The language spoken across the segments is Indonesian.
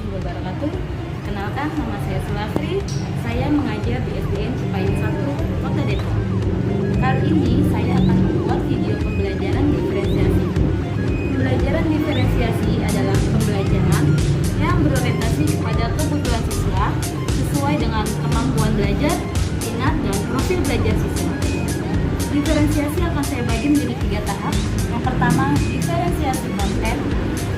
warahmatullahi wabarakatuh. Kenalkan, nama saya Sulastri. Saya mengajar di SDN Cipayung 1, Kota Depok. Kali ini saya akan membuat video pembelajaran diferensiasi. Pembelajaran diferensiasi adalah pembelajaran yang berorientasi kepada kebutuhan siswa sesuai dengan kemampuan belajar, minat, dan profil belajar siswa. Diferensiasi akan saya bagi menjadi 3 tahap. Yang pertama, diferensiasi konten.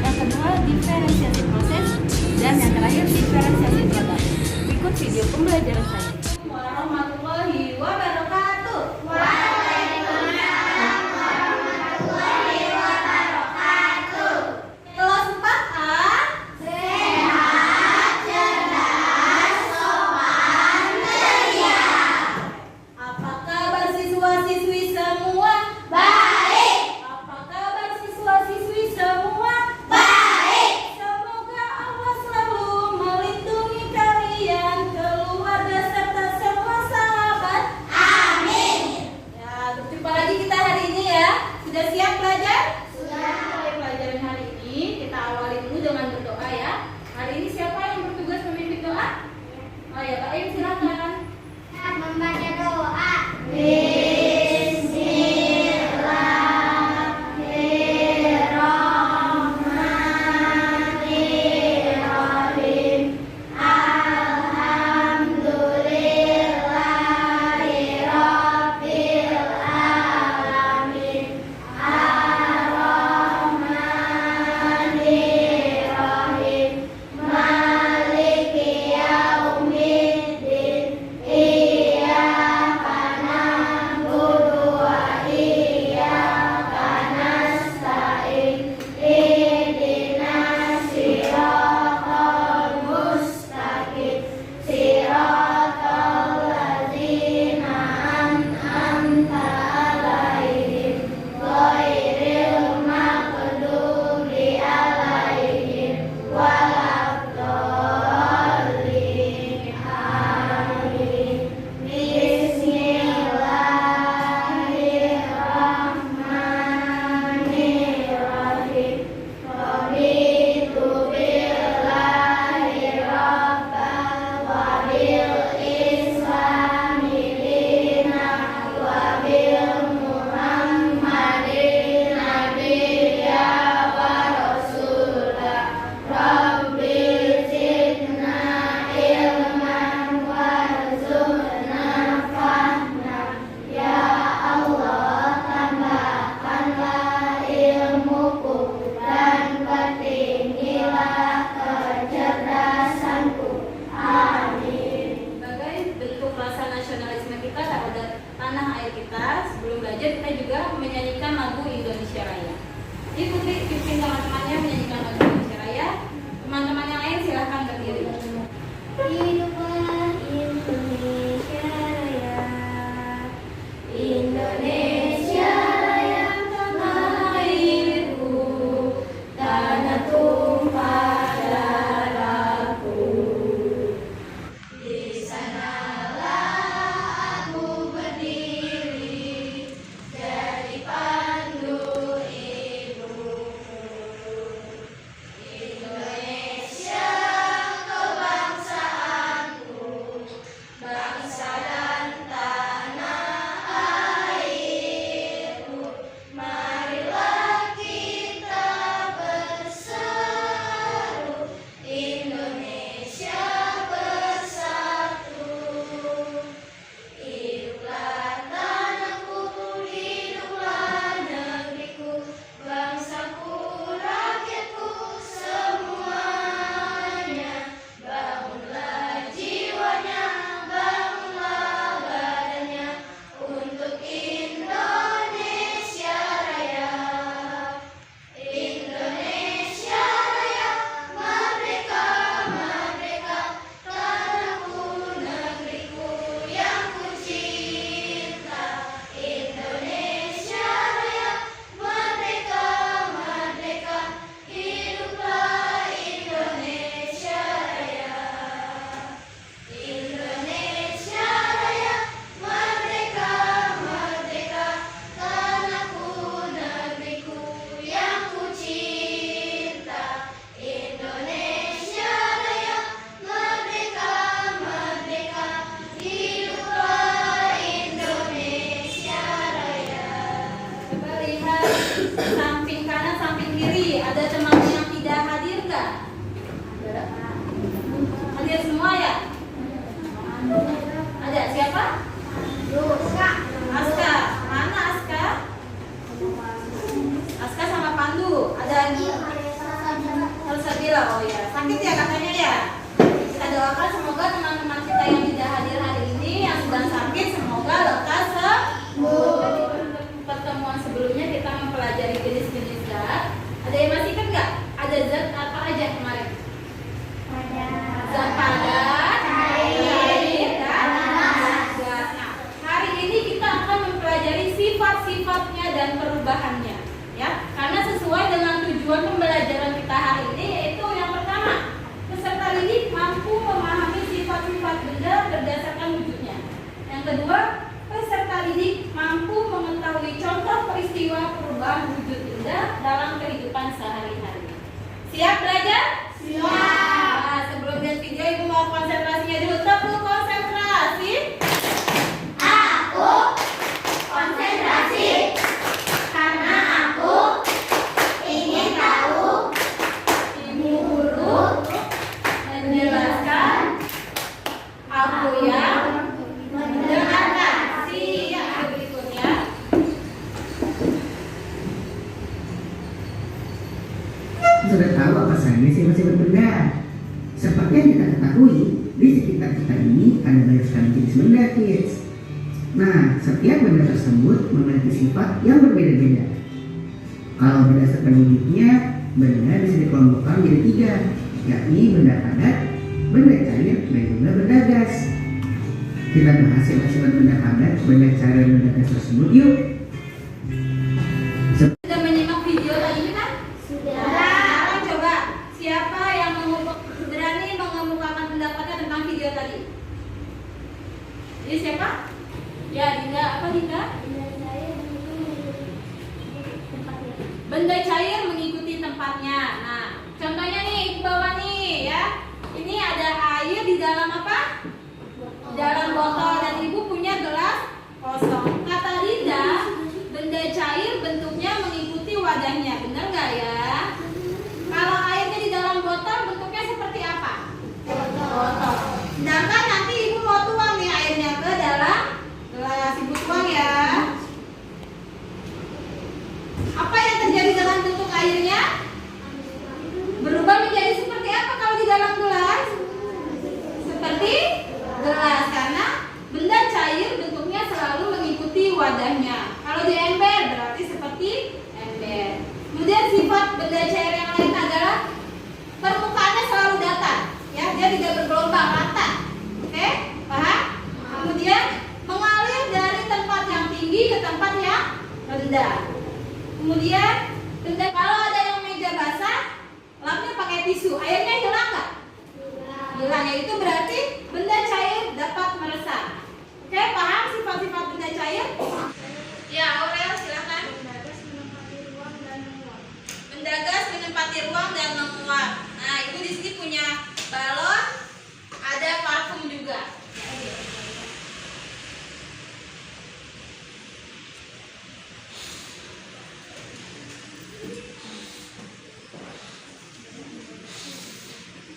Yang kedua, diferensiasi proses. Dan yang terakhir, diferensiasi produk. Berikut video pembelajaran saya. Warahmatullahi wabarakatuh. Waalaikumsalam warahmatullahi wabarakatuh. Kelas 4A. Sehat, cerdas, sopan, ceria. Apa kabar siswa-siswi semua? Baik, Apa kabar siswa-siswi semua? baik. Semoga Allah selalu melindungi kalian, keluarga serta semua sahabat. Amin. Ya, berjumpa lagi kita hari ini ya. Sudah siap belajar? Sudah. Mulai pelajaran hari ini kita awali dulu dengan berdoa ya. Hari ini siapa yang bertugas memimpin doa? Oh ya, Pak Im silakan. Membaca doa. Bismillahirrahmanirrahim. Alhamdulillahirabbil alamin. Ar-Rahmanirrahim. Maliki yaumiddin. lagi? Salsabila. Oh ya, sakit ya katanya ya. Kita doakan semoga teman-teman kita yang tidak hadir hari ini yang sedang sakit semoga lekas sembuh. Pertemuan sebelumnya kita mempelajari jenis-jenis zat. Ada yang masih ingat nggak? Ada zat apa aja kemarin? Zat padat, cair, dan gas. Nah, hari ini kita akan mempelajari sifat-sifatnya dan perubahannya, ya. Karena sesuai dengan tujuan pembelajaran kita hari ini, yaitu yang pertama, peserta didik mampu memahami sifat-sifat benda berdasarkan wujudnya. Yang kedua, peserta didik mampu mengetahui contoh peristiwa perubahan wujud benda dalam kehidupan sehari-hari. Siap belajar? Siap. Nah, sebelum lihat video, ibu mau konsentrasinya dulu. Tepuk konsentrasi. Aku konsentrasi karena aku ingin tahu Ibu guru menjelaskan, aku yang mendengarkan. Siap. Berikutnya. Sudah tahu apa saja sifat-sifat benda? Seperti yang kita ketahui, di sekitar kita ini ada banyak sekali jenis benda, kids. Nah, setiap benda tersebut memiliki sifat yang berbeda-beda. Kalau berdasarkan wujudnya, benda bisa dikelompokkan menjadi 3, yakni benda padat, benda cair, dan juga benda gas. Kita bahas sifat-sifat benda padat, benda cair, dan benda gas tersebut yuk. Sudah menyimak video tadi kan? sudah. Sekarang coba siapa yang berani mengemukakan pendapatnya tentang video tadi? Jadi siapa? Ya, Dinda. Apa Dinda? Benda cair mengikuti tempatnya. Nah, contohnya nih, ibu bawa nih ya. Ini ada air di dalam apa? Dalam botol, dan ibu punya gelas kosong. Kata Dinda, benda cair bentuknya mengikuti wadahnya. Benar nggak ya? Kalau airnya di dalam botol bentuknya seperti apa? Botol. Sedangkan nanti ibu mau tuang nih airnya ke dalam gelas. Ibu tuang ya. Apa yang terjadi dengan bentuk airnya? Berubah menjadi seperti apa kalau di dalam gelas? Seperti gelas, karena benda cair bentuknya selalu mengikuti wadahnya. Kalau di ember berarti seperti ember. Kemudian sifat benda cair yang lain adalah permukaannya selalu datar, ya, dia tidak bergelombang, rata. Oke, paham? Kemudian mengalir dari tempat yang tinggi ke tempat yang rendah. Kemudian benda, kalau ada yang meja basah, lapnya pakai tisu, airnya hilang nggak? Hilang, itu berarti benda cair dapat meresap. Oke, paham sifat-sifat benda cair? Ya, Aurel silakan. Benda gas menempati ruang dan menguap. Nah, ibu di sini punya balon, ada parfum juga.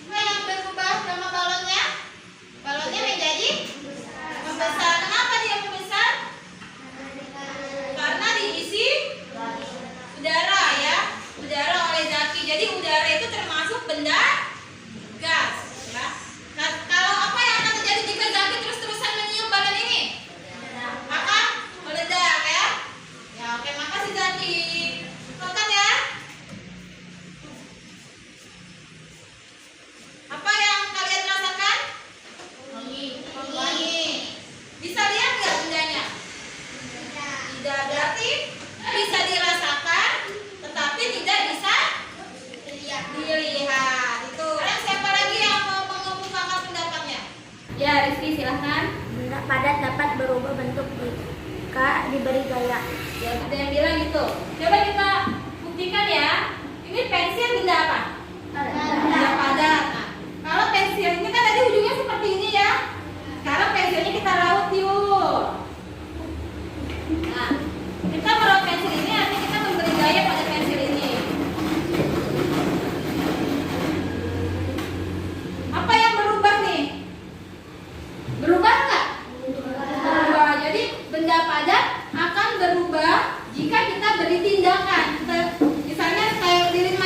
Apa yang berubah sama balonnya? Balonnya menjadi membesar. Kenapa dia membesar? Karena diisi udara, ya, udara oleh zaki. Jadi udara itu termasuk benda gas, ya. Nah, kalau apa yang akan terjadi jika zaki terus-terusan meniup balon ini? Akan meledak, ya. Ya, oke, makasih zaki. Tokan ya. Apa yang kalian rasakan? Wangi. Bisa lihat nggak bendanya? Tidak, berarti bisa dirasakan, tetapi tidak bisa dilihat. Itu. Dan siapa lagi yang mau mengemukakan pendapatnya? Ya, Rizky silahkan. Benda padat dapat berubah bentuk jika diberi gaya. Ya, ada yang bilang gitu. Coba kita buktikan ya. Ini pensil benda apa? Benda padat. Nah, kalau pensil ini kan tadi ujungnya seperti ini ya. Sekarang pensilnya kita raut yuk. Nah, kita meraut pensil ini artinya kita memberi gaya pada pensil ini. Apa yang berubah nih? Berubah nggak? Berubah. Jadi benda padat akan berubah jika kita beri tindakan. Misalnya kayak lilin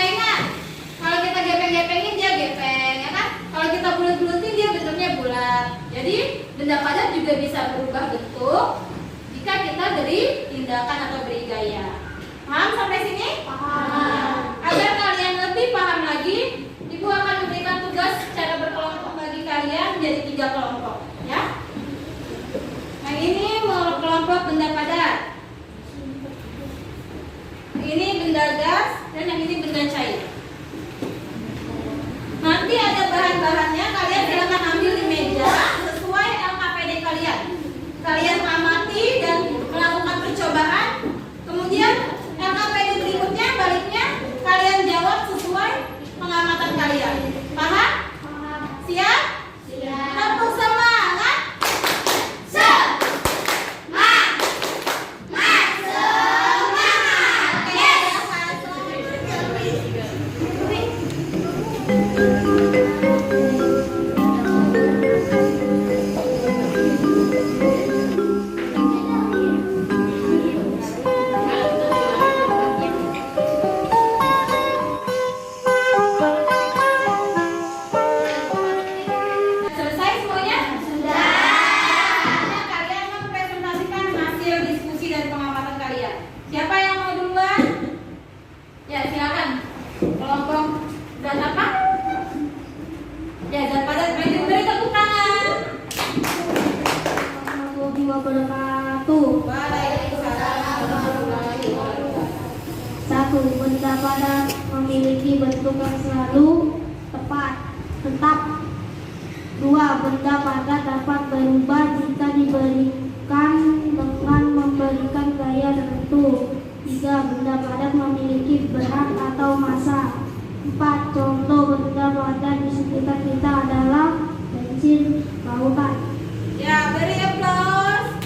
Zat apa? Ya, zat padat. Beri tepuk tangan. Warahmatullahi wabarakatuh. Waalaikumsalam warahmatullahi wabarakatuh. 1. Benda padat memiliki bentuk yang selalu tetap. 2. Benda padat dapat berubah jika diberikan dengan memberikan gaya tertentu. 3. Benda padat memiliki berat atau massa. 4. Contoh benda padat di sekitar kita adalah bensin, lautan. Ya, beri aplaus.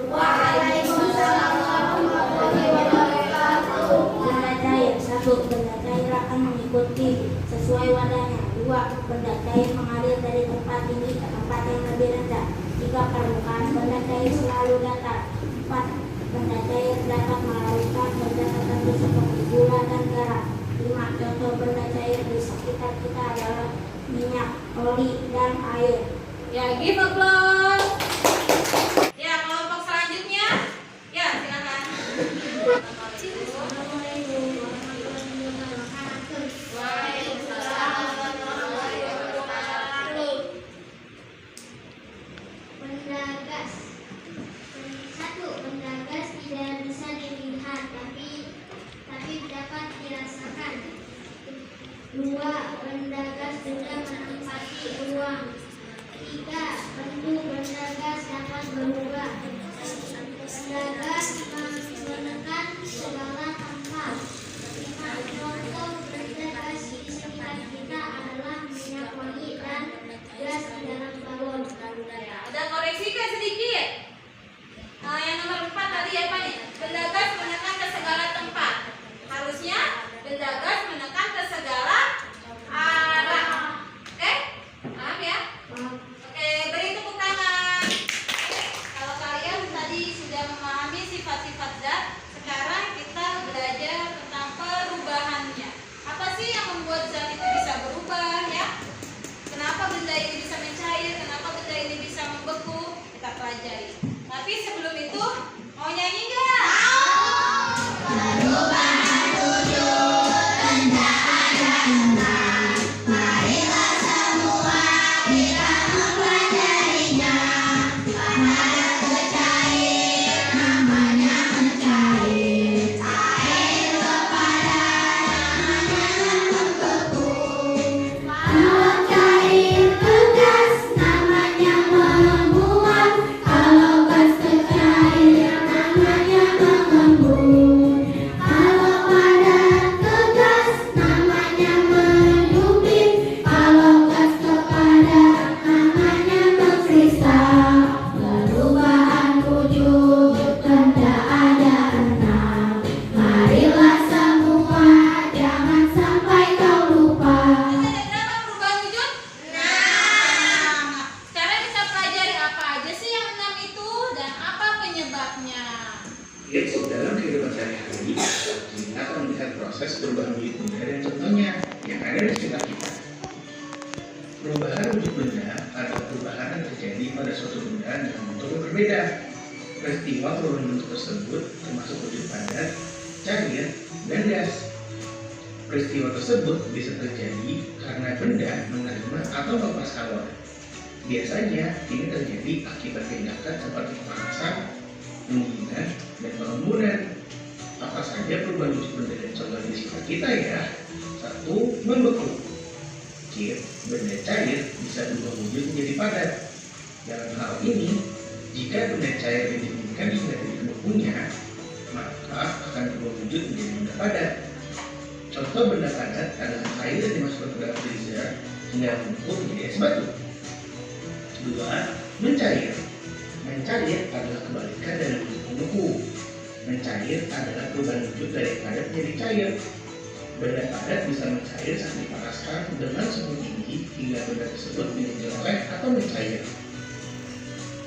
Waalaikumsalam warahmatullahi wabarakatuh. Benda cair. 1. Benda cair akan mengikuti sesuai wadahnya. 2. Benda cair mengalir dari tempat tinggi ke tempat yang lebih rendah. 3. Permukaan benda cair selalu datar. 4. Benda cair dapat melarutkan benda tertentu seperti gula dan garam. 5. Contoh benda cair di sekitar kita adalah minyak, oli, dan air. Ya, give applause. Ya, kelompok selanjutnya. Ya, silakan. Benda gas. 1. Benda gas tidak bisa dilihat tapi dapat dirasakan. 2. Benda gas juga menempati ruang. 3. Bentuk benda gas dapat berubah. Benda gas menekan segala tempat. 5. Contoh benda gas di sekitar kita adalah minyak wangi dan gas di dalam galon. Ada koreksi kan sedikit? Yang nomor 4 tadi apa nih? Benda gas menekan ke segala tempat. Harusnya benda gas menekan ke segala arah. Oke? Paham ya? Oke, beri tepuk tangan. Oke, kalau kalian tadi sudah memahami sifat-sifat zat, sekarang kita belajar tentang perubahannya. Apa sih yang membuat zat itu bisa berubah ya? Kenapa benda ini bisa mencair? Kenapa benda ini bisa membeku? Kita pelajari. Tapi sebelum itu, mau nyanyi nggak? Dalam kehidupan sehari-hari, kita akan melihat proses perubahan wujud benda dan contohnya yang ada di sekitar kita. Perubahan wujud benda adalah perubahan yang terjadi pada suatu benda dengan bentuk yang berbeda. Peristiwa perubahan bentuk tersebut termasuk wujud padat, cair, dan gas. Peristiwa tersebut bisa terjadi karena benda menerima atau melepas kalor. Biasanya ini terjadi akibat tindakan seperti pemanasan, pendinginan, dan pengemburan. Apa saja perubahan wujud benda dan contoh di sekitar kita ya? 1. Membeku. Benda cair bisa berubah wujud menjadi padat. Dalam hal ini, jika benda cair didinginkan hingga titik bekunya, maka akan berubah wujud menjadi benda padat. Contoh benda padat adalah air yang dimasukkan ke dalam freezer hingga membeku menjadi es batu. 2. Mencair. Mencair adalah kebalikan dari wujud membeku. Mencair adalah perubahan wujud dari padat menjadi cair. Benda padat bisa mencair saat dipanaskan dengan suhu tinggi hingga benda tersebut menjadi leleh atau mencair.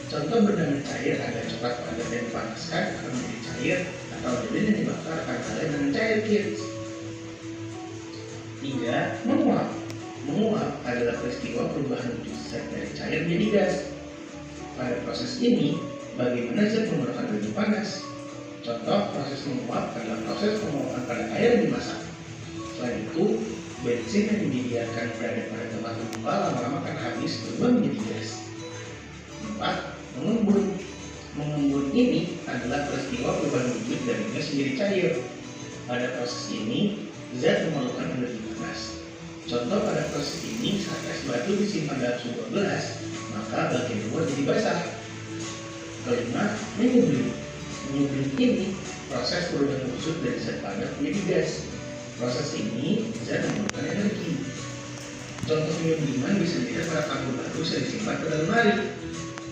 Contoh benda mencair adalah coklat padat yang dipanaskan akan menjadi cair, atau lilin yang dibakar akan kalian mencair kids. 3. Menguap. Menguap adalah peristiwa perubahan wujud zat dari cair menjadi gas. Pada proses ini, bagaimana zat menggunakan energi panas? Contoh proses menguap adalah proses penguapan pada air yang dimasak. Selain itu, bensin yang dibiarkan berada pada tempat terbuka lama-lama akan habis berubah menjadi gas. 4. Mengembun. Mengembun ini adalah peristiwa perubahan wujud dari gas menjadi cair. Pada proses ini, zat memerlukan energi panas. Contoh pada proses ini, saat es batu disimpan dalam suhu 12, maka bagian luar jadi basah. 5. Menyublim. Menyublim ini proses perubahan wujud dari zat padat menjadi gas. Proses ini zat memerlukan energi. Contoh penyubliman bisa dilihat pada kapur batu yang disimpan pada lemari.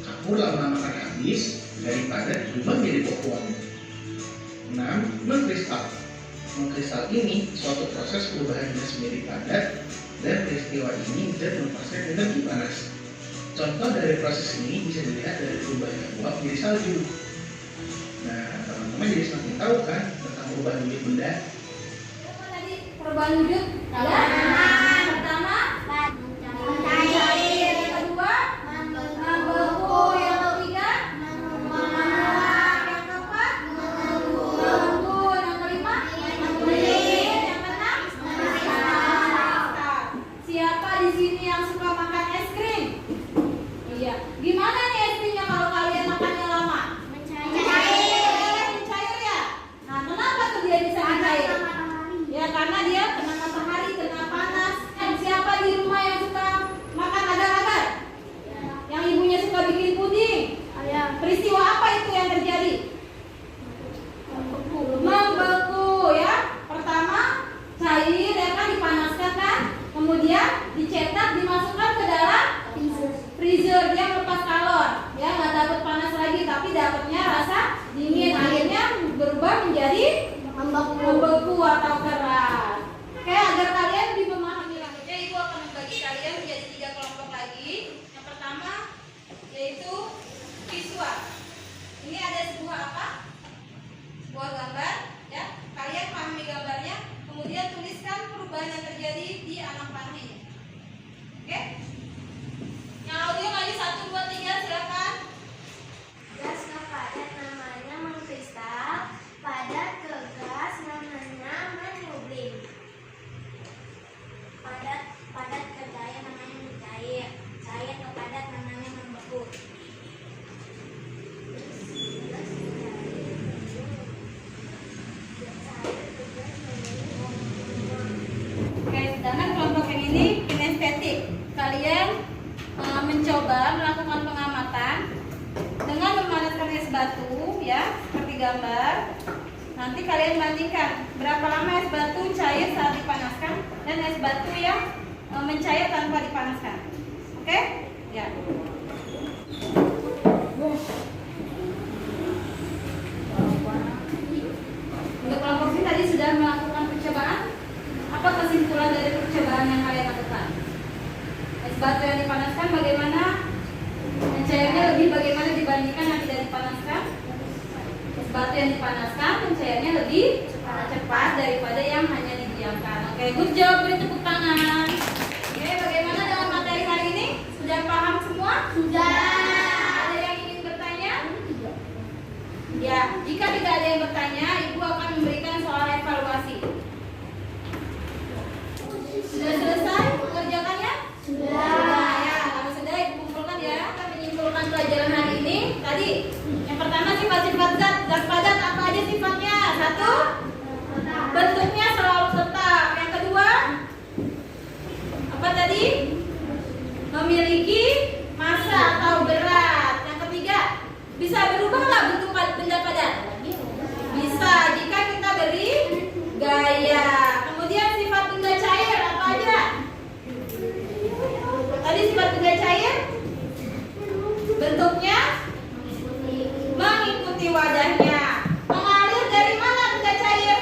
Kapur lama-lama akan habis, dari padat berubah menjadi pokok. 6. Mengkristal. Mengkristal ini suatu proses perubahan gas menjadi padat, dan peristiwa ini zat melepaskan energi panas. Contoh dari proses ini bisa dilihat dari perubahan uap menjadi salju. Nah, teman-teman jadi semakin tahu kan tentang perubahan wujud benda. Apa tadi perubahan wujud? Yang pertama mencair, yang kedua membeku, yang ketiga menguap, yang keempat mengembun, yang kelima mengguling, yang keenam mengkristal. Siapa di sini yang suka makan es krim? Iya. Gimana nih es krimnya kalau kalian makannya lama? Mencair ya. Nah, kenapa tuh dia bisa mencair? Ya karena dia kena matahari, kena panas. Siapa di rumah yang suka makan agar-agar? Yang ibunya suka bikin puding? Peristiwa apa itu yang terjadi? Membeku ya. Pertama cair ya kan, dipanaskan kan, kemudian dicetak, dimasukkan ke dalam freezer, dia melepas kalor ya, nggak dapat panas lagi tapi dapatnya rasa dingin, akhirnya berubah menjadi membeku atau keras. Oke, agar kalian lebih memahami lanjutnya, ibu akan membagi kalian menjadi 3 kelompok lagi. Yang pertama yaitu visual. Ini ada sebuah apa? Sebuah gambar ya, kalian pahami gambarnya, kemudian tuliskan perubahan yang terjadi di alam panahnya. Oke? Yang audio maju 1, 2, 3, silakan. Gas ke padat namanya mengkristal, padat ke gas namanya menyublim. Padat ke cair namanya mencair, cair ke padat namanya membeku. Oke, sedangkan kelompok yang ini kinestetik. Kalian mencoba melakukan pengamatan dengan memanaskan es batu ya, seperti gambar. Nanti kalian bandingkan berapa lama es batu cair saat dipanaskan dan es batu yang mencair tanpa dipanaskan. Oke? Ya. Untuk kelompok ini tadi sudah melakukan percobaan. Apa kesimpulan dari percobaan yang kalian lakukan? Es batu yang dipanaskan bagaimana? Mencairnya lebih bagaimana dibandingkan yang tidak dipanaskan? Es batu yang dipanaskan mencairnya lebih cepat daripada yang hanya didiamkan. Oke, good job, beri tepuk tangan. Oke, bagaimana dengan materi hari ini? Sudah paham semua? Sudah. Ada yang ingin bertanya? Ya, jika tidak ada yang bertanya, ibu akan memberikan soal evaluasi. Sudah selesai mengerjakannya? Sudah. Ya, kalau sudah ibu kumpulkan ya. Kita menyimpulkan pelajaran hari ini. Tadi yang pertama sifat-sifat zat padat, apa aja sifatnya? 1, bentuknya selalu tetap. Yang kedua, apa tadi? Memiliki massa atau berat. Yang ketiga, bisa berubah nggak bentuk benda padat? Bisa jika kita beri gaya. Kemudian sifat benda cair apa aja? Tadi sifat benda cair bentuknya mengikuti wadahnya. Mengalir dari mana benda cair?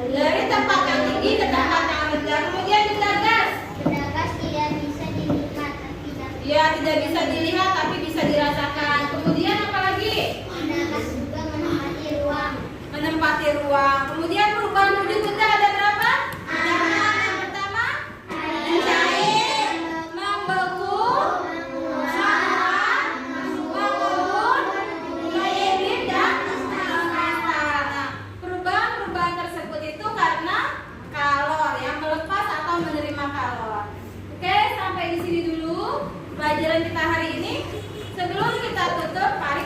Dari tempat yang tinggi ke tempat yang rendah. Kemudian benda gas. Benda gas tidak bisa dilihat tapi Ya, tidak bisa dilihat tapi bisa dirasakan. Kemudian apa lagi? benda gas juga menempati ruang. Menempati ruang. Kemudian perubahan wujud benda ada berapa? Ada 6. Yang pertama mencair, membeku, menguap, mengembun, menyiblim, dan mengkristal. Nah, perubahan-perubahan tersebut itu karena pelajaran kita hari ini. Sebelum kita tutup, mari